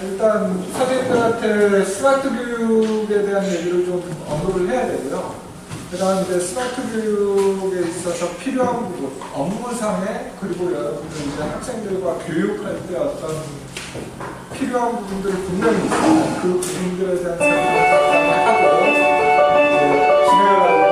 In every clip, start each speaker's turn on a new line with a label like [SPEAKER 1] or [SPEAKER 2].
[SPEAKER 1] 일단 선생님들한테 스마트 교육에 대한 얘기를 좀 언급을 해야 되고요. 그 다음 이제 스마트 교육에 있어서 필요한 부분, 업무상에, 그리고 여러분들 이제 학생들과 교육할 때 어떤 필요한 부분들이 분명히 있습니다. 그 부분들에 대한 설명을 하고 진행을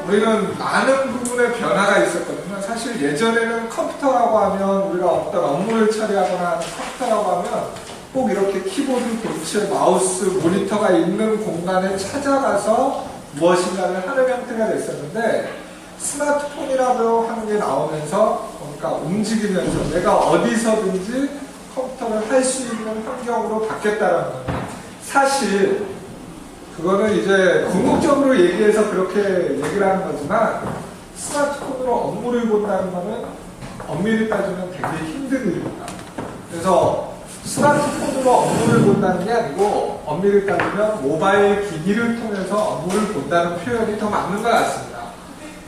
[SPEAKER 1] 우리는 많은 부분의 변화가 있었거든요. 사실 예전에는 컴퓨터라고 하면 우리가 어떤 업무를 처리하거나 하는 컴퓨터라고 하면 꼭 이렇게 키보드, 본체, 마우스, 모니터가 있는 공간에 찾아가서 무엇인가를 하는 형태가 됐었는데 스마트폰이라고 하는 게 나오면서 그러니까 움직이면서 내가 어디서든지 컴퓨터를 할 수 있는 환경으로 바뀌었다는 거예요. 사실 그거는 이제 궁극적으로 얘기해서 그렇게 얘기를 하는 거지만 스마트폰으로 업무를 본다는 거는 엄밀히 따지면 굉장히 힘든 일입니다. 그래서 스마트폰으로 업무를 본다는 게 아니고 엄밀히 따지면 모바일 기기를 통해서 업무를 본다는 표현이 더 맞는 것 같습니다.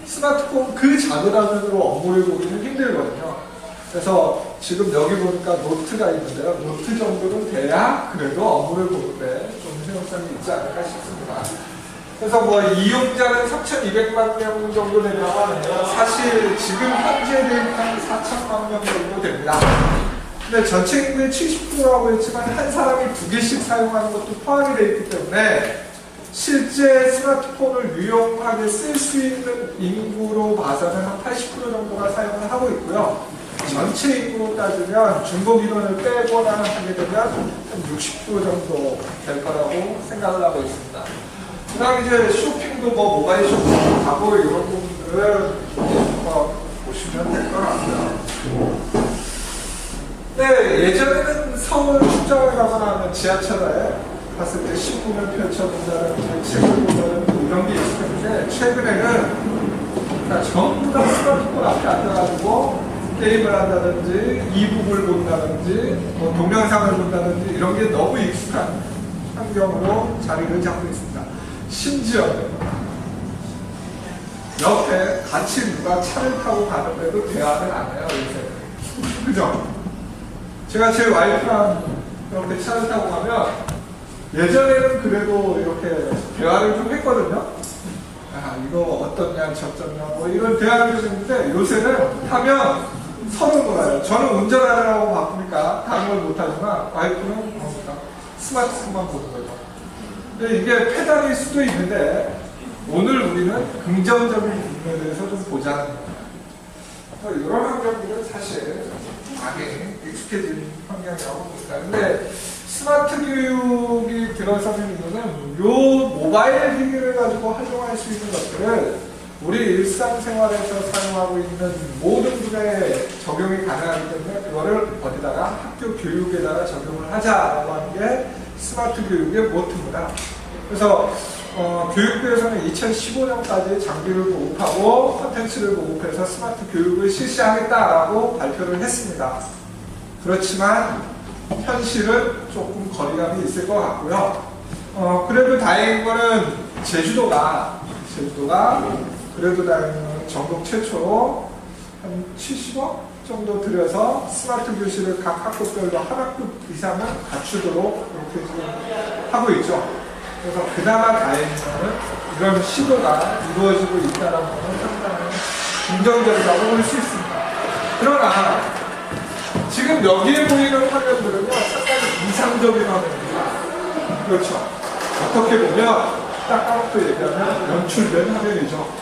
[SPEAKER 1] 스마트폰 그 자그라면으로 업무를 보기는 힘들거든요. 그래서 지금 여기 보니까 노트가 있는데요. 노트 정도는 돼야 그래도 업무를 보는데 좀 효용성이 있지 않을까 싶습니다. 그래서 뭐 이용자는 3,200만 명 정도 된다고 하는데요. 사실 지금 현재 데이터는 4천만 명 정도 됩니다. 근데 전체 인구의 70%라고 했지만 한 사람이 2개씩 사용하는 것도 포함이 되어 있기 때문에 실제 스마트폰을 유용하게 쓸 수 있는 인구로 봐서는 한 80% 정도가 사용을 하고 있고요. 전체 인구로 따지면 중복 인원을 빼거나 하게 되면 한 60% 정도 될 거라고 생각을 하고 있습니다. 그 다음 이제 쇼핑도 뭐 모바일 쇼핑 가고 이런 부분들을 보시면 될 것 같고요. 네, 예전에는 서울 출장을 가거나 하면 지하철에 갔을 때 신문을 펼쳐본다든지 책을 본다든지 이런 게 있었는데 최근에는 그러니까 전부 다 스마트폰 앞에 앉아가지고 게임을 한다든지 이북을 본다든지 뭐 동영상을 본다든지 이런 게 너무 익숙한 환경으로 자리를 잡고 있습니다. 심지어 옆에 같이 누가 차를 타고 가는데도 대화를 안 해요, 요새. 그죠? 제가 제 와이프랑 이렇게 차를 타고 가면 예전에는 그래도 이렇게 대화를 좀 했거든요. 아, 이거 어떻냐, 저쩌냐, 뭐 이런 대화를 좀 했는데 요새는 하면 서로 놀아요. 저는 운전하느라고 바쁘니까 다른 걸 못하지만 와이프는 뭡니까? 스마트폰만 보는 거죠. 근데 이게 페달일 수도 있는데 오늘 우리는 긍정적인 부분에 대해서 좀 보자는 거예요. 이런 환경들은 사실 많이 익숙해진 환경이라고 봅니다. 근데 스마트 교육이 들어서는 이유는 요 모바일 기기를 가지고 활용할 수 있는 것들을 우리 일상생활에서 사용하고 있는 모든 분야에 적용이 가능하기 때문에 그거를 어디다가 학교 교육에다가 적용을 하자라고 하는 게 스마트 교육의 모토입니다. 그래서 교육부에서는 2015년까지 장비를 보급하고 콘텐츠를 보급해서 스마트 교육을 실시하겠다라고 발표를 했습니다. 그렇지만 현실은 조금 거리감이 있을 것 같고요. 그래도 다행인 거는 제주도가 그래도 다행히 전국 최초로 한 70억 정도 들여서 스마트 교실을 각 학급별로 한 학급 이상은 갖추도록 이렇게 지금 하고 있죠. 그래서 그나마 다행인 거는 이런 시도가 이루어지고 있다는 것은 상당히 긍정적이라고 볼 수 있습니다. 그러나 지금 여기에 보이는 화면들은요 상당히 이상적인 화면입니다. 그렇죠. 어떻게 보면 딱 까놓고 얘기하면 연출된 화면이죠.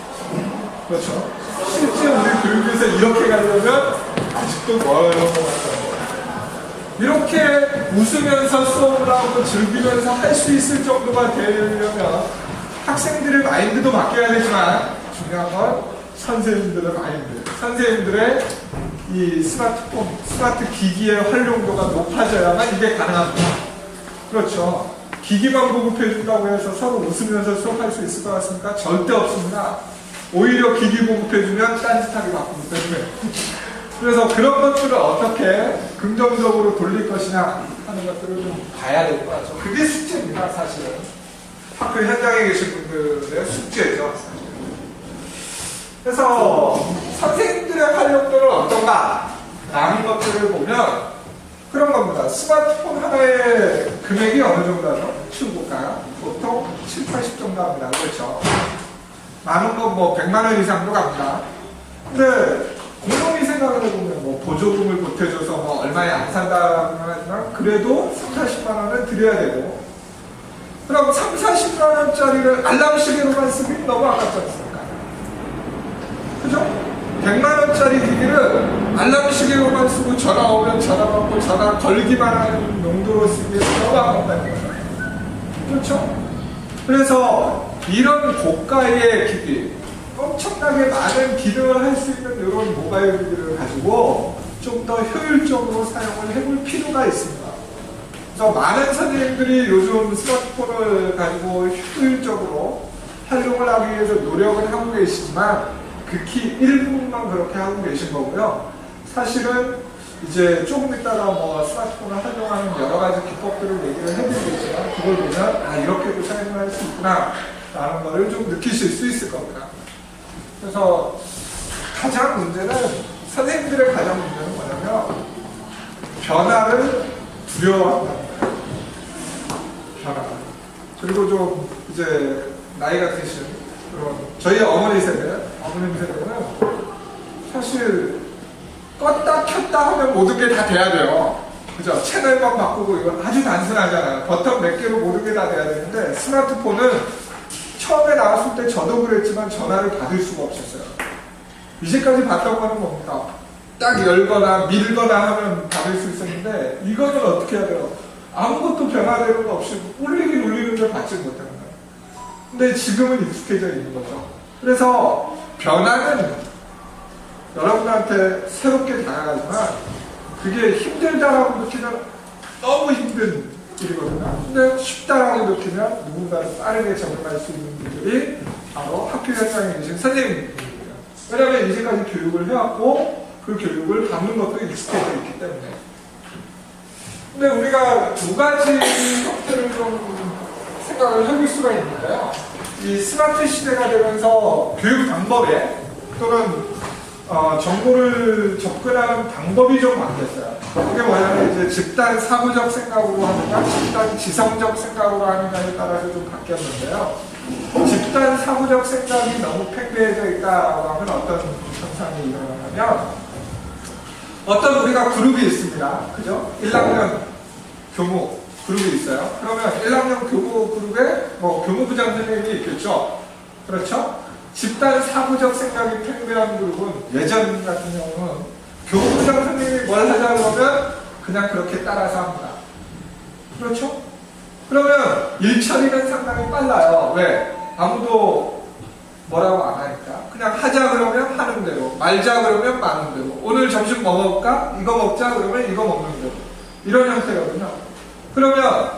[SPEAKER 1] 그렇죠. 실제 우리 교육에서 이렇게 가려면 아직도 멀어요. 이렇게 웃으면서 수업을 하고 즐기면서 할 수 있을 정도가 되려면 학생들의 마인드도 바뀌어야 되지만 중요한 건 선생님들의 마인드, 선생님들의 이 스마트폰, 스마트 기기의 활용도가 높아져야만 이게 가능합니다. 그렇죠. 기기만 보급해준다고 해서 서로 웃으면서 수업할 수 있을 것 같습니까? 절대 없습니다. 오히려 기기 보급해주면 딴짓하게 바꾸기 때문에. 그래서 그런 것들을 어떻게 긍정적으로 돌릴 것이냐 하는 것들을 좀 봐야 될 것 같죠. 그게 숙제입니다, 사실은. 학교 그 현장에 계신 분들의 숙제죠. 그래서 선생님들의 활용도는 어떤가? 라는 것들을 보면 그런 겁니다. 스마트폰 하나의 금액이 어느 정도 하죠? 치워볼까요? 보통 7, 80 정도 합니다. 그렇죠? 많은 건 뭐 100만 원 이상도 갑니다. 근데 공동이 생각을 해보면 뭐 보조금을 보태줘서 뭐 얼마에 안 산다고는 하지만 그래도 3, 40만 원은 드려야 되고 그럼 3, 40만 원짜리를 알람 시계로만 쓰기 너무 아깝지 않습니까? 그죠? 100만 원짜리 기기를 알람 시계로만 쓰고 전화 오면 전화 받고 전화 걸기만 하는 용도로 쓰기에 너무 아깝다는 거죠. 그렇죠? 그래서 이런 고가의 기기, 엄청나게 많은 기능을 할 수 있는 이런 모바일 기기를 가지고 좀 더 효율적으로 사용을 해볼 필요가 있습니다. 그래서 많은 선생님들이 요즘 스마트폰을 가지고 효율적으로 활용을 하기 위해서 노력을 하고 계시지만 극히 일부분만 그렇게 하고 계신 거고요. 사실은 이제 조금 이따가 뭐 스마트폰을 활용하는 여러 가지 기법들을 얘기를 해드리겠지만 그걸 보면 아 이렇게도 사용을 할 수 있구나 라는 거를 좀 느끼실 수 있을 겁니다. 그래서 가장 문제는 선생님들의 가장 문제는 뭐냐면 변화를 두려워한다는 거예요. 변화. 그리고 좀 이제 나이가 드신 그런 저희 어머니 세대, 어머님 세대는 사실 껐다 켰다 하면 모든 게 다 돼야 돼요. 그죠? 채널만 바꾸고 이건 아주 단순하잖아요. 버튼 몇 개로 모든 게 다 돼야 되는데 스마트폰은 처음에 나왔을 때 저도 그랬지만 전화를 받을 수가 없었어요. 이제까지 봤던 거는 뭡니까? 딱 열거나 밀거나 하면 받을 수 있었는데 이거는 어떻게 해야 돼요? 아무것도 변화되는 거 없이 울리긴 울리는데 받지 못하는 거예요. 근데 지금은 익숙해져 있는 거죠. 그래서 변화는 여러분한테 새롭게 다가가지만 그게 힘들다라고 느끼면 너무 힘든 일이거든요. 근데 쉽다라고 느끼면 누군가를 빠르게 적응할 수 있는 분들이 바로 학교 현장에 계신 선생님들이에요. 왜냐하면 이제까지 교육을 해왔고 그 교육을 받는 것도 익숙해져 있기 때문에. 근데 우리가 두 가지 형태를 좀 생각을 해볼 수가 있는데요. 이 스마트 시대가 되면서 교육 방법에 또는 정보를 접근하는 방법이 좀 바뀌었어요. 그게 뭐냐면 이제 집단 사고적 생각으로 하는가, 집단 지성적 생각으로 하는가에 따라서 좀 바뀌었는데요. 집단 사고적 생각이 너무 팽배해져 있다고 하면 어떤 현상이 일어나냐면 어떤 우리가 그룹이 있습니다. 그죠? 1학년 교무 그룹이 있어요. 그러면 1학년 교무 그룹에 뭐 교무부장 선생님이 있겠죠. 그렇죠? 집단 사고적 생각이 팽배한 그룹은 예전 같은 경우는 교무부장 선생님이 뭘 하자 그러면 그냥 그렇게 따라서 합니다. 그렇죠? 그러면 일 처리는 상당히 빨라요. 왜? 아무도 뭐라고 안 하니까. 그냥 하자 그러면 하는 대로, 말자 그러면 마는 대로. 오늘 점심 뭐 먹을까? 이거 먹자 그러면 이거 먹는 대로. 이런 형태거든요. 그러면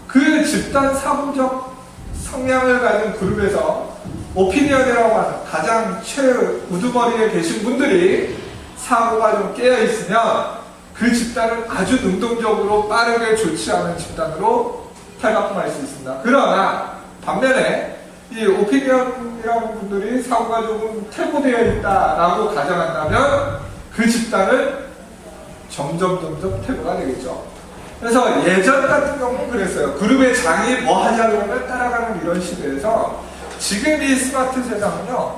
[SPEAKER 1] 그 집단 사고적 성향을 가진 그룹에서 오피니언이라고 하는 가장 최우두머리에 계신 분들이 사고가 좀 깨어있으면 그 집단은 아주 능동적으로 빠르게 조치하는 집단으로 탈바꿈할 수 있습니다. 그러나 반면에 이 오피니언이라는 분들이 사고가 조금 퇴보되어 있다라고 가정한다면 그 집단은 점점 퇴보가 되겠죠. 그래서 예전 같은 경우는 그랬어요. 그룹의 장이 뭐 하자 그러면 따라가는 이런 시대에서 지금 이 스마트 세상은요,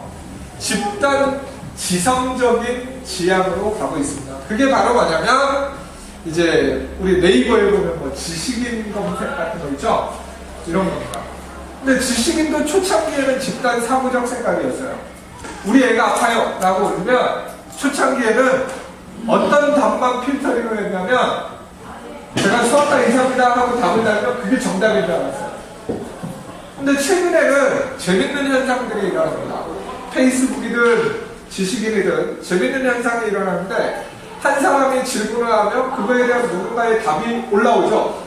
[SPEAKER 1] 집단 지성적인 지향으로 가고 있습니다. 그게 바로 뭐냐면, 이제, 우리 네이버에 보면 뭐 지식인 검색 같은 거 있죠? 이런 겁니다. 근데 지식인도 초창기에는 집단 사고적 생각이었어요. 우리 애가 아파요 라고 울면, 초창기에는 어떤 답만 필터링을 했냐면, 제가 수학과 이사입니다 하고 답을 달면 그게 정답인 줄 알았어요. 근데 최근에는 재밌는 현상들이 일어납니다. 페이스북이든 지식인이든 재밌는 현상이 일어나는데 한 사람이 질문을 하면 그거에 대한 누군가의 답이 올라오죠.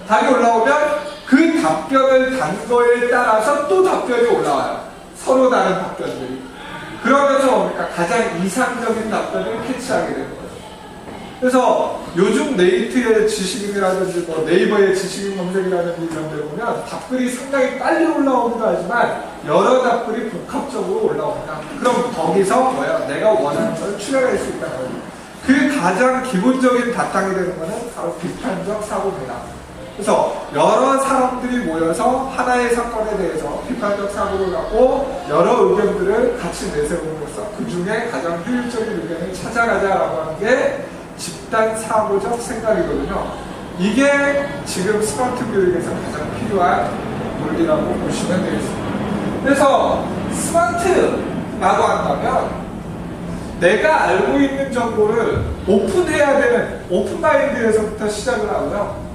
[SPEAKER 1] 답이 올라오면 그 답변을 단 거에 따라서 또 답변이 올라와요. 서로 다른 답변들이. 그러면서 뭡니까? 가장 이상적인 답변을 캐치하게 되는 거예요. 그래서 요즘 네이트의 지식인이라든지 뭐 네이버의 지식인 검색이라든지 이런 데 보면 답글이 상당히 빨리 올라오기도 하지만 여러 답글이 복합적으로 올라옵니다. 그럼 거기서 뭐야? 내가 원하는 걸 추려낼 수 있다는 거죠. 그 가장 기본적인 바탕이 되는 것은 바로 비판적 사고입니다. 그래서 여러 사람들이 모여서 하나의 사건에 대해서 비판적 사고를 갖고 여러 의견들을 같이 내세움으로써 그 중에 가장 효율적인 의견을 찾아가자라고 하는 게 집단 사고적 생각이거든요. 이게 지금 스마트 교육에서 가장 필요한 논리라고 보시면 되겠습니다. 그래서 스마트라고 한다면 내가 알고 있는 정보를 오픈해야 되는 오픈마인드에서부터 시작을 하고요.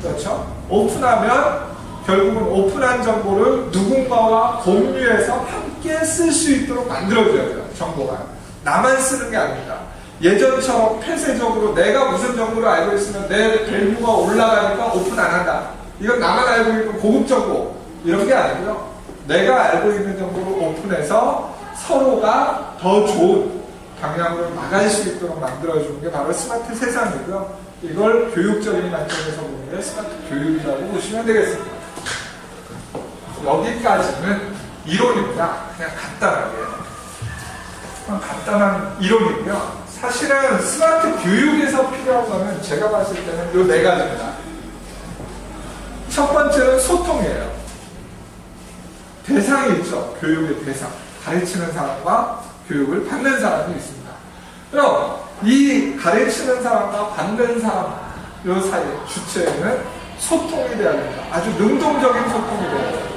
[SPEAKER 1] 그렇죠? 오픈하면 결국은 오픈한 정보를 누군가와 공유해서 함께 쓸 수 있도록 만들어줘야 돼요. 정보가. 나만 쓰는 게 아닙니다. 예전처럼 폐쇄적으로 내가 무슨 정보를 알고 있으면 내 밸류가 올라가니까 오픈 안 한다. 이건 나만 알고 있는 고급 정보. 이런 게 아니고요. 내가 알고 있는 정보를 오픈해서 서로가 더 좋은 방향으로 나갈 수 있도록 만들어주는 게 바로 스마트 세상이고요. 이걸 교육적인 관점에서 보는 게 스마트 교육이라고 보시면 되겠습니다. 여기까지는 이론입니다. 그냥 간단하게. 간단한 이론이고요. 사실은 스마트 교육에서 필요한 거는 제가 봤을 때는 이 네 가지입니다. 첫 번째는 소통이에요. 대상이 있죠. 교육의 대상. 가르치는 사람과 교육을 받는 사람이 있습니다. 그럼 이 가르치는 사람과 받는 사람 요 사이 주체에는 소통이 돼야 됩니다. 아주 능동적인 소통이 돼야 돼요.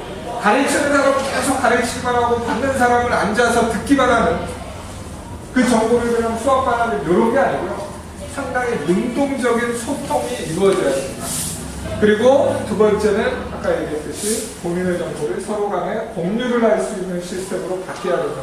[SPEAKER 1] 가르치는 사람은 계속 가르치기만 하고 받는 사람은 앉아서 듣기만 하는 그 정보를 그냥 수업만 하는 이런 게 아니고요. 상당히 능동적인 소통이 이루어져야 됩니다. 그리고 두 번째는 아까 얘기했듯이 본인의 정보를 서로 간에 공유를 할 수 있는 시스템으로 바뀌어야 됩니다.